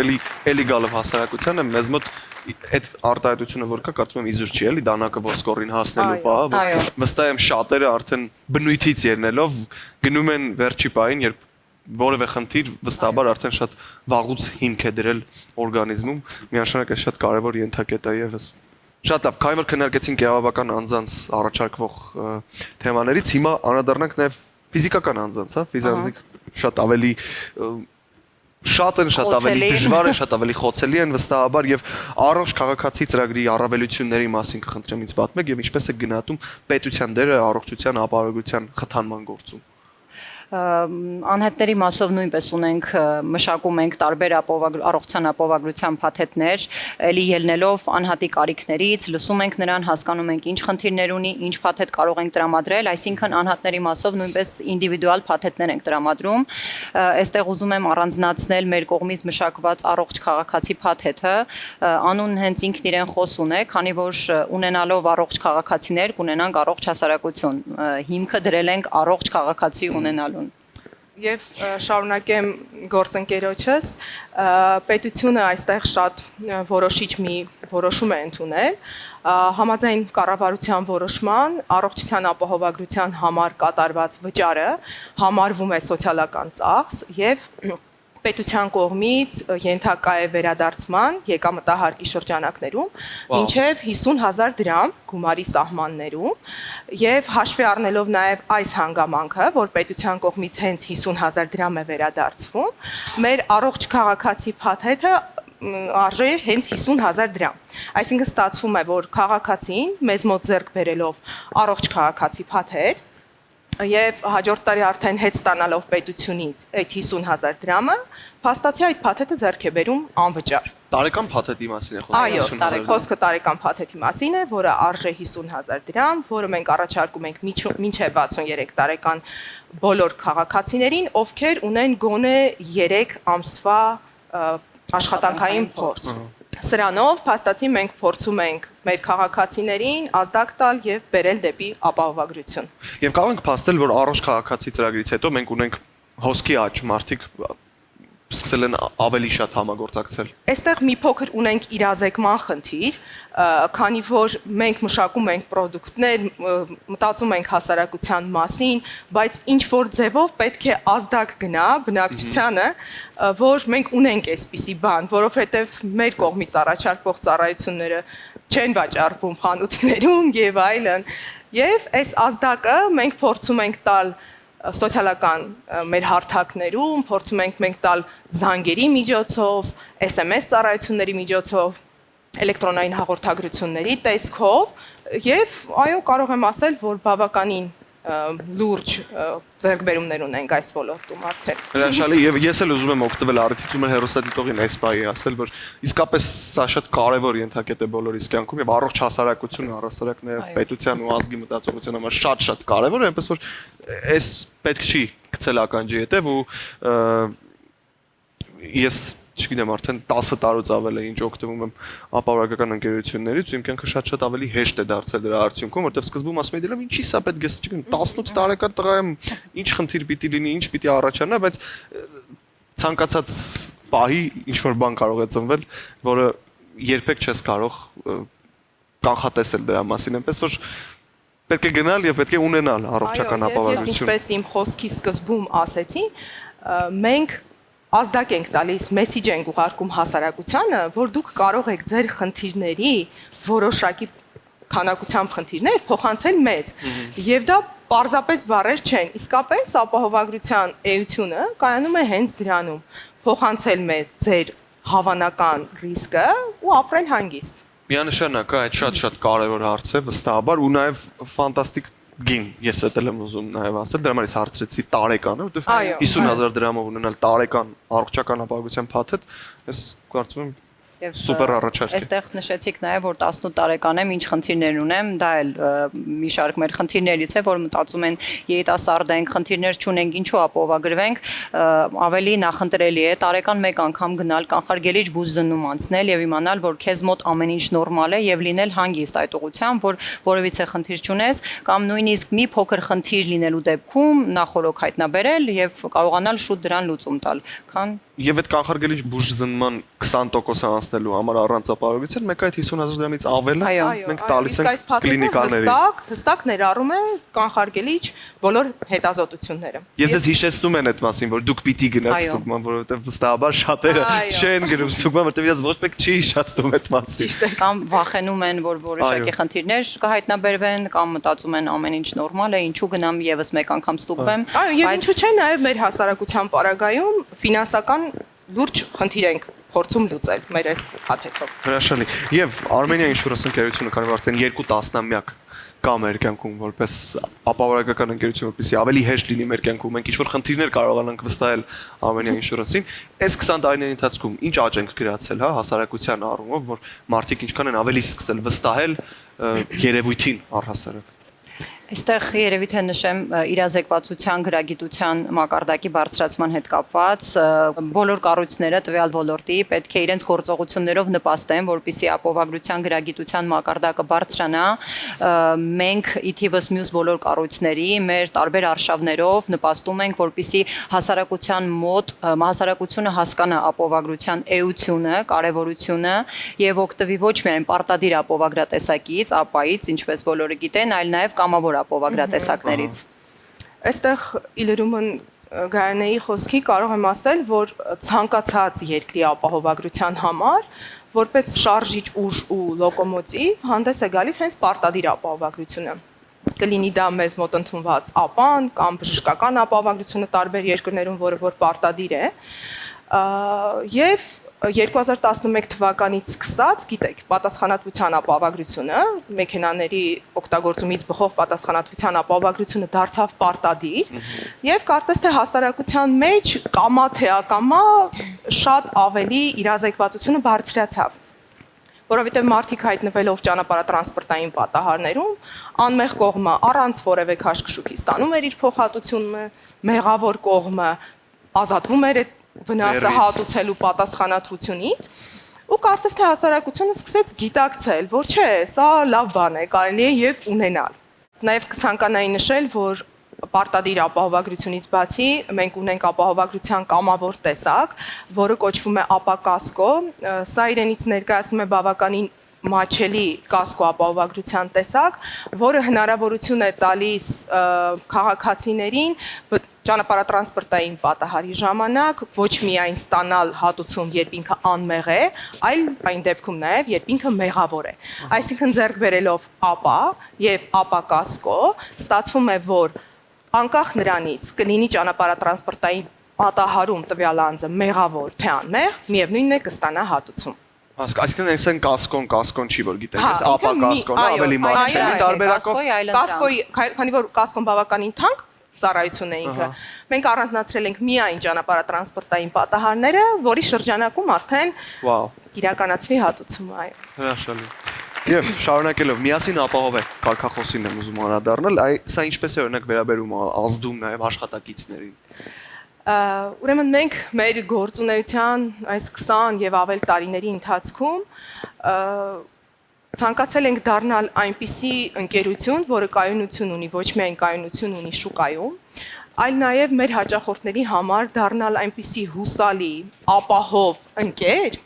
էլի գալով հասարակությանը մեզ մոտ այդ արտահայտությունը որ կա, կարծում եմ իզուր չի էլի դանակը ոսկորին հասնելու պահը, վստահ եմ շատերը արդեն բնույթից ելնելով գնում են վերջի պահին, երբ որևէ խնդիր վստահաբար արդեն շատ վաղուց հիմք է դրել օրգանիզմում, միանշանակ է շատ կարևոր ենթակետ է եւս։ Շատ լավ, քանի որ քննարկեցինք իրավաբանական անձանց առաջարկվող թեմաներից, հիմա անդրադառնանք նաեւ ֆիզիկական անձանց, հա, ֆիզանձիկ շատ ավելի շատ ավելի դժվար է, շատ ավելի խոցելի են վստահաբար եւ առողջ քաղաքացի ծրագրի առավելությունների մասին կխնդրեմ ինձ պատմեք եւ ինչպես է գնահատում պետության դերը առողջության ապահովության խթանման գործում։ Անհատների մասով նույնպես ունենք մշակում ենք տարբեր առողջության ապահովագրության փաթեթներ, ելի ելնելով անհատի կարիքներից, լսում ենք նրան, հասկանում ենք ինչ խնդիրներ ունի, ինչ փաթեթ կարող ենք տրամադրել, այսինքն անհատների մասով նույնպես ինդիվիդուալ փաթեթներ ենք տրամադրում։ Այստեղ ուզում եմ առանձնացնել մեր կողմից մշակված առողջ քաղաքացի փաթեթը, անուն հենց ինքն իրեն խոսուն է, քանի որ ունենալով առողջ քաղաքացիներ կունենանք առողջ հասարակություն։ Հիմքը դրել ենք առողջ քաղաքացի ունենալու Եվ շարունակեմ գործընկերոջս, պետությունը այստեղ շատ որոշիչ մի որոշում է ընդունել, համաձայն կառավարության որոշման առողջության ապահովագրության համար կատարված վճարը համարվում է սոցիալական ծախս եւ պետության կողմից ենթակա է վերադարձման եկամտահարկի շրջանակներում մինչև 50,000 դրամ գումարի սահմաններում եւ հաշվի առնելով նաեւ այս հանգամանքը, որ պետության կողմից հենց 50,000 դրամ է վերադարձվում, մեր առողջ քաղաքացի փաթեթը արժե հենց 50,000 դրամ։ Այսինքն ստացվում է, որ քաղաքացին մեզ մոտ ձեռք բերելով առողջ քաղաքացի փաթեթ Եվ հաջորդ տարի արդեն հետ ստանալով պետությունից այդ 50,000 դրամը, փաստացի այդ փաթեթը ձեռք է բերում անվճար։ Տարեկան փաթեթի մասին է խոսքը։ Այո, խոսքը տարեկան փաթեթի մասին է, որը արժե 50,000 դրամ, որը մենք առաջարկում ենք մինչև 63 տարեկան բոլոր քաղաքացիներին, ովքեր ունեն գոնե 3 ամսվա աշխատանքային փորձ։ Սրանով փաստացի մենք փորձում ենք մեր քաղաքացիներին ազդակ տալ եւ բերել դեպի ապահովագրություն։ Եվ կարող ենք փաստել, որ առողջ քաղաքացի ծրագրից հետո մենք ունենք հոսքի աճ, մարդիկ սկսել են ավելի շատ համագործակցել։ Այստեղ մի փոքր ունենք իրազեկման խնդիր, քանի որ մենք մշակում ենք ապրանքներ, մտածում ենք հասարակության մասին, բայց ինչ որ ձևով պետք է ազդակ գնա բնակչությանը, որ մենք ունենք այսպիսի բան, որովհետև մեր կողմից առաջարկվող ծառայությունները չեն վաճառվում խանութներում եւ այլն, եւ այս ազդակը մենք փորձում ենք տալ սոցիալական մեր հարթակներում, փորձում ենք մենք տալ զանգերի միջոցով, SMS ծառայությունների միջոցով, էլեկտրոնային հաղորդագրությունների տեսքով եւ այո կարող եմ ասել, որ բավականին լուրջ ձեռքբերումներ ունենք այս ոլորտում արդեն։ Հրաշալի եւ ես էլ ուզում եմ օգտվել առիթից ու մեր հերոստատիտողին այս բայի ասել, որ իսկապես սա շատ կարեւոր ենթակետ է բոլորիս կյանքում եւ առողջ հասարակությունը առասարակ նաեւ պետության ու ազգի մտածողության համար շատ կարեւոր է, այնպես որ այս պետք չի գցել ականջի հետեւ ու ես չգիտեմ արդեն 10 տարուց ավել է ինչ օգտվում եմ ապահովական ընկերություններից ու իմ կյանքը շատ ավելի հեշտ է դարձել դրա արդյունքում, որտեղ սկզբում ասում էի դեռ ինչի՞ սա պետք է, չգիտեմ 18 տարեկան տղա եմ, ինչ խնդիր պիտի լինի, ինչ պիտի առաջանա, բայց ցանկացած պահի ինչ որ բան կարող է ծնվել, որը երբեք չես կարող կանխատեսել դրա մասին, այնպես որ պետք է գնալ եւ պետք է ունենալ առողջական ապահովություն։ Ես ինչպես իմ խոսքի սկզբում ասեցի, մենք ազդակ ենք տալիս, մեսիջ ենք ուղարկում հասարակությանը, որ դուք կարող եք ձեր խնդիրների որոշակի քանակությամբ խնդիրներ փոխանցել մեզ։ Եվ դա պարզապես բառեր չեն, իսկապես ապահովագրության էությունը կայանում է հենց դրանում, փոխանցել մեզ ձեր հավանական ռիսկը ու ապրել հանգիստ։ Միանշանակ է, այդ շատ կարևոր հարց է, վստահաբար ու նաև ֆանտաստիկ գին, ես էլ եմ ուզում նաև ասել, դրա համար ես հարցրեցի տարեկանը, որովհետև 50,000 դրամով ունենալ տարեկան առողջական ապահովության փաթեթ, ես կարծում եմ սուպեր առաջարկ է։ Այստեղ նշեցիք նաև, որ 18 տարեկան եմ, ինչ խնդիրներ ունեմ, դա էլ մի շարք մեր խնդիրներից է, որ մտածում են երիտասարդ ենք, խնդիրներ չունենք, ինչու ապահովագրվենք, ավելի նախընտրելի է տարեկան մեկ անգամ գնալ կանխարգելիչ բուժզննում անցնել եւ իմանալ, որ քեզ մոտ ամեն ինչ նորմալ է եւ լինել հանգիստ այդ ուղղությամբ, որ որևիցե խնդիր չունես, կամ նույնիսկ մի փոքր խնդիր լինելու դեպքում նախորոք հայտնաբերել եւ կարողանալ շուտ դրան լուծում տալ, քան Եվ այդ կանխարգելիչ բուժզնման 20% անցնելու համար առանց ապահովության մեկ այդ 50,000 դրամից ավել է մենք տալիս ենք կլինիկաների։ Հստակ ներառում է կանխարգելիչ բոլոր հետազոտությունները։ Եվ ձեզ հիշեցնում են այդ մասին, որ դուք պիտի գնաք ստուգման, որովհետև վստահաբար շատերը չեն գնում ստուգման, որովհետև ես ոչ մեկ չի հիշեցնում այդ մասին։ Կամ վախենում են, որ որոշակի խնդիրներ կհայտնաբերվեն, կամ մտածում են ամեն ինչ նորմալ է, ինչու գնամ եւս մեկ անգամ ստուգվեմ։ Այո, եւ ինչու՞ չէ նաեւ մեր հասարակության պարագայում ֆինանսական լուրջ խնդիր ենք փորձում լուծել մեր այս փաթեթով։ Հրաշալի։ Եվ Armenia Insurance ընկերությունը կարող արդեն 2 տասնամյակ կա մեր կյանքում որպես ապահովական ընկերություն, որպեսզի ավելի հեշտ լինի մեր կյանքում, մենք ինչ-որ խնդիրներ կարողանանք վստահել Armenia Insurance-ին։ Այս 20 տարիների ընթացքում ինչ աճ ենք գրացել, հա, հասարակության առումով, որ մարդիկ ինչքան են ավելի սկսել վստահել երևույթին առհասարակ։ Այստեղ երևի թե նշեմ իրազեկվածության գրագիտության մակարդակի բարձրացման հետ կապված բոլոր կառույցները տվյալ ոլորտի պետք է իրենց գործողություններով նպաստեն, որպեսզի ապահովագրության գրագիտության մակարդակը բարձրանա։ Մենք ի թիվս մյուս բոլոր կառույցների մեր տարբեր արշավներով նպաստում ենք, որպեսզի հասարակության մոտ հասարակությունը հասկանա ապահովագրության էությունը, կարևորությունը եւ օգտվի ոչ միայն պարտադիր ապահովագրատեսակից, ապայից, ինչպես բոլորը գիտեն, այլ նաեւ կամավոր ապահովագրատեսակներից։ Այստեղ իլրումն Գայանեի խոսքի կարող եմ ասել, որ ցանկացած երկրի ապահովագրության համար որպես շարժիչ ուժ ու լոկոմոտիվ հանդես է գալիս հենց պարտադիր ապահովագրությունը։ Կլինի դա մեզ մոտ ընդունված ԱՊԱ-ն կամ բժշկական ապահովագրությունը տարբեր երկրներում, որը որ պարտադիր է։ Եվ 2011 թվականից սկսած, գիտեք, պատասխանատվության ապահովագրությունը, մեքենաների օգտագործումից բխող պատասխանատվության ապահովագրությունը դարձավ պարտադիր, եւ կարծես թե հասարակության մեջ կամա թե ակամա շատ ավելի իրազեկվածությունը բարձրացավ։ Որովհետև մարդիկ հայտնվելով ճանապարհատրանսպորտային պատահարներում, անմեղ կողմը առանց որևէ քաշքշուկի ստանում էր իր փոխհատուցումը, մեղավոր կողմը ազատվում էր այդ վնասը հատուցելու պատասխանատվությունից ու կարծես թե հասարակությունը սկսեց գիտակցել, որ չէ, սա լավ բան է, կարելի է եւ ունենալ։ Նաեւ կցանկանայի նշել, որ պարտադիր ապահովագրությունից բացի մենք ունենք ապահովագրության կամավոր տեսակ, որը կոչվում է ապակասկո, սա իրենից ներկայացնում է բավականին մաչելի կասկո ապահովագրության տեսակ, որը հնարավորություն է տալիս քաղաքացիներին ճանապարհատրանսպորտային պատահարի ժամանակ ոչ միայն ստանալ հատուցում, երբ ինքը անմեղ է, այլ այն դեպքում նաև, երբ ինքը մեղավոր է։ Այսինքն ձեռք բերելով ապա եւ ապակասկո, ստացվում է, որ անկախ նրանից կլինի ճանապարհատրանսպորտային պատահարում տվյալ անձը մեղավոր թե անմեղ, միևնույնն է կստանա հատուցում։ Այսինքն այսեն կասկոն չի որ գիտեք, այս ապակասկոնը ավելի մատչելի տարբերակով Կասկոյի, քանի որ կասկոն բավականին թանկ ծառայություն է ինքը։ Մենք առանձնացրել ենք միայն ճանապարհատրանսպորտային պատահարները, որի շրջանակում արդեն իրականացվի հատուցումը, այո։ Հրաշալի։ Եվ շարունակելով միասին ապահովեք կարգախոսին եմ ուզում անդրադառնալ, սա ինչպես է օրինակ վերաբերում ազդում նաև աշխատակիցներին։ Ուրեմն մենք մեր գործունեության այս 20 եւ ավել տարիների ընթացքում ցանկացել ենք դառնալ այնպիսի ընկերություն, որը կայունություն ունի, ոչ միայն կայունություն ունի շուկայում, այլ նաև մեր հաճախորդների համար դառնալ այնպիսի հուսալի, ապահով ընկեր,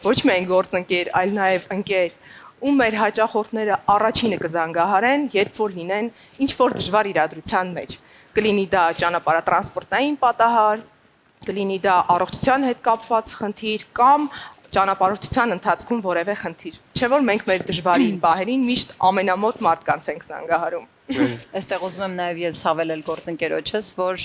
ոչ միայն գործընկեր, այլ նաև ընկեր, ու մեր հաճախորդները առաջինը կզանգահարեն, երբ որ լինեն ինչ-որ դժվար իրադրության մեջ։ Կլինի դա ճանապարհատրանսպորտային պատահար, կլինի դա առողջության հետ կապված խնդիր կամ ճանապարհորդության ընթացքում որևէ խնդիր։ Չէ՞ որ մենք մեր դժվարին պահերին միշտ ամենամոտ մարդկանց ենք զանգահարում։ Այստեղ ուզում եմ նաև ես հավելել գործընկերոջս, որ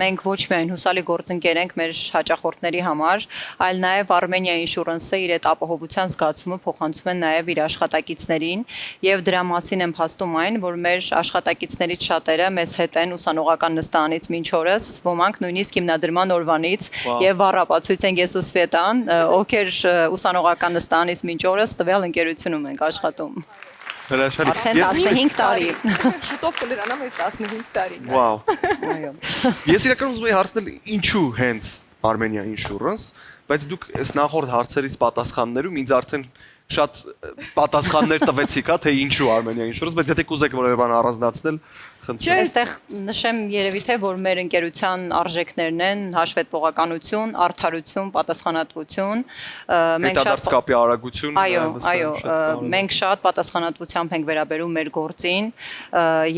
մենք ոչ միայն հուսալի գործընկեր ենք մեր հաճախորդների համար, այլ նաև Armenia Insurance-ը իր այդ ապահովության զգացումը փոխանցում է նաև իր աշխատակիցներին, եւ դրա մասին եմ փաստում այն, որ մեր աշխատակիցներից շատերը մեզ հետ են ուսանողական նստարանից մինչ օրս, ոմանք նույնիսկ հիմնադրման օրվանից եւ վառապացույց են ես ու Սվետան, ովքեր ուսանողական նստարանից մինչ օրս տվյալ ընկերությունում ենք աշխատում։ Հրաշալի։ Արդեն 15 տարի։ Շուտով կլրանա մեր 15 տարին։ Վաու։ Այո։ Ես իրականում ուզում եի հարցնել ինչու հենց Armenia Insurance, բայց դուք այս նախորդ հարցերից պատասխաններում ինձ արդեն շատ պատասխաններ տվեցիք, թե ինչու Armenia Insurance, բայց եթե կուզեք որևէ բան առանձնացնել, խնդրեմ։ Այստեղ նշեմ երևի թե որ մեր ընկերության արժեքներն են հաշվետվողականություն, արդարություն, պատասխանատվություն, Հետադարձ կապի արագություն։ Այո, մենք շատ պատասխանատվությամբ ենք վերաբերում մեր գործին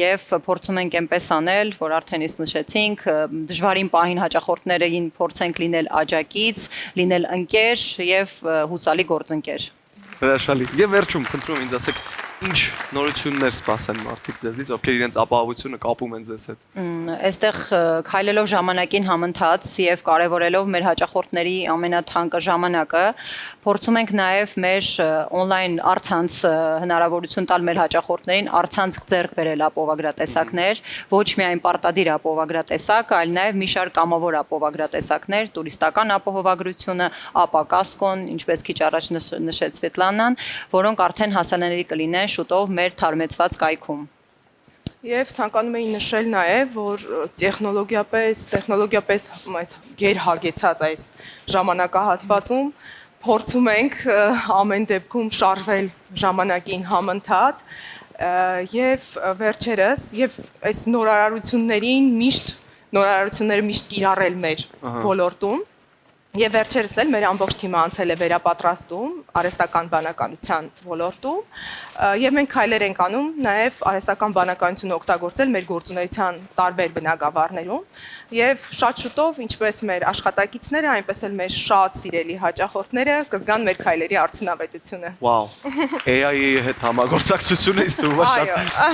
եւ փորձում ենք այնպես անել, որ արդեն իսկ նշեցինք, դժվարին պահին հաճախորդներին փորձենք լինել աջակից, լինել ընկեր եւ հուսալի գործընկեր։ Հրաշալի։ Եվ վերջում խնդրում ինձ ասեք ինչ նորություններ սպասեն մարդիկ ձեզնից, ովքեր իրենց ապահովությունը կապում են ձեզ հետ։ Այստեղ քայլելով ժամանակին համընթաց եւ կարեւորելով մեր հաճախորդների ամենաթանկը ժամանակը, փորձում ենք նաեւ մեր on-line առցանց հնարավորություն տալ մեր հաճախորդներին առցանց ձեռք բերել ապահովագրատեսակներ, ոչ միայն պարտադիր ապահովագրատեսակ, այլ նաեւ մի շարք կամավոր ապահովագրատեսակներ, տուրիստական ապահովագրությունը, ապակասկոն, ինչպես քիչ առաջ նշեց Սվետլանան, որոնք արդեն հասանելի կլինեն շուտով մեր թարմեցված կայքում։ Եվ ցանկանում էի նշել նաև, որ տեխնոլոգիապես այս գերհագեցած այս ժամանակահատվածում փորձում ենք ամեն դեպքում շարժվել ժամանակին համընթաց եւ վերջերս եւ այս նորարարությունները միշտ կիրառել մեր ոլորտում Եվ վերջերս էլ մեր ամբողջ թիմը անցել է վերապատրաստում արհեստական բանականության ոլորտում եւ մենք քայլեր ենք անում նաեւ արհեստական բանականությունը օգտագործել մեր գործունեության տարբեր բնագավառներում եւ շատ շուտով ինչպես մեր աշխատակիցները այնպես էլ մեր շատ սիրելի հաճախորդները կզգան մեր քայլերի արդյունավետությունը։ Վաու։ AI-ի հետ համագործակցությունը ինձ թվում է շատ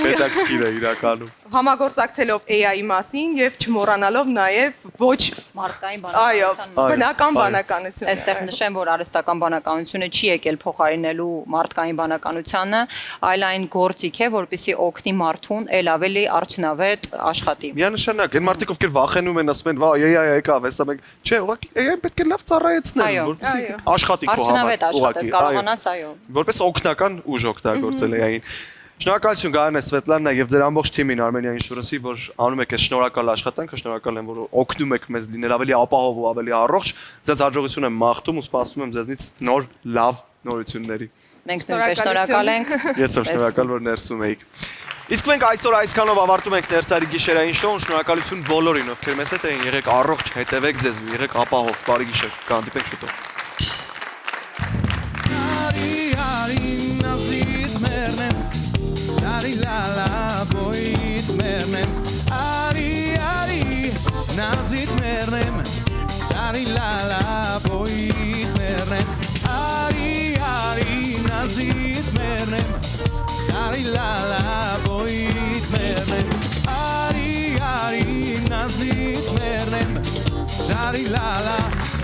հետաքրքիր է իրականում։ Համագործակցելով AI-ի մասին եւ չմոռանալով նաեւ ոչ մարդկային բանականության բնական բանականությունը։ Այստեղ նշեմ, որ արհեստական բանականությունը չի եկել փոխարինելու մարդկային բանականությանը, այլ այն գործիք է, որպեսզի օգնի մարդուն ել ավելի արդյունավետ աշխատի։ Միանշանակ, այն մարդիկ ովքեր վախենում են, ասում են, «Վա, AI եկավ», հեսա մենք, չէ, ուղղակի AI-ն պետք է լավ ծառայեցնել, որպեսզի աշխատի քո համար։ Արդյունավետ աշխատես, կարողանաս, այո։ Որպես օգնական ուժ օգտագործել AI-ին։ Շնորհակալություն Գայանե Սվետլանա եւ ձեր ամբողջ թիմին Armenia Insurance-ի, որ անում եք այս շնորհակալ աշխատանքը, շնորհակալ եմ, որ օգնում եք մեզ լինել ավելի ապահով ու ավելի առողջ։ Ձեզ հաջողություն եմ մաղթում ու սպասում եմ ձեզնից նոր լավ նորությունների։ Մենք նույնպես շնորհակալ ենք։ Ես եմ շնորհակալ, որ ներսում էիք։ Իսկ մենք այսօր այսքանով ավարտում ենք Ներսարի գիշերային շոուն։ Շնորհակալություն բոլորին, ովքեր մեզ հետ էին։ Եղեք առողջ, հետևեք ձեզ ու եղեք ապահով։ Բարի գիշեր։ Կհանդիպենք շուտով։ Ari la la boit mernem Ari nazit mernem Ari la la boit mernem Ari nazit mernem Ari la la boit mernem Ari nazit mernem Ari la la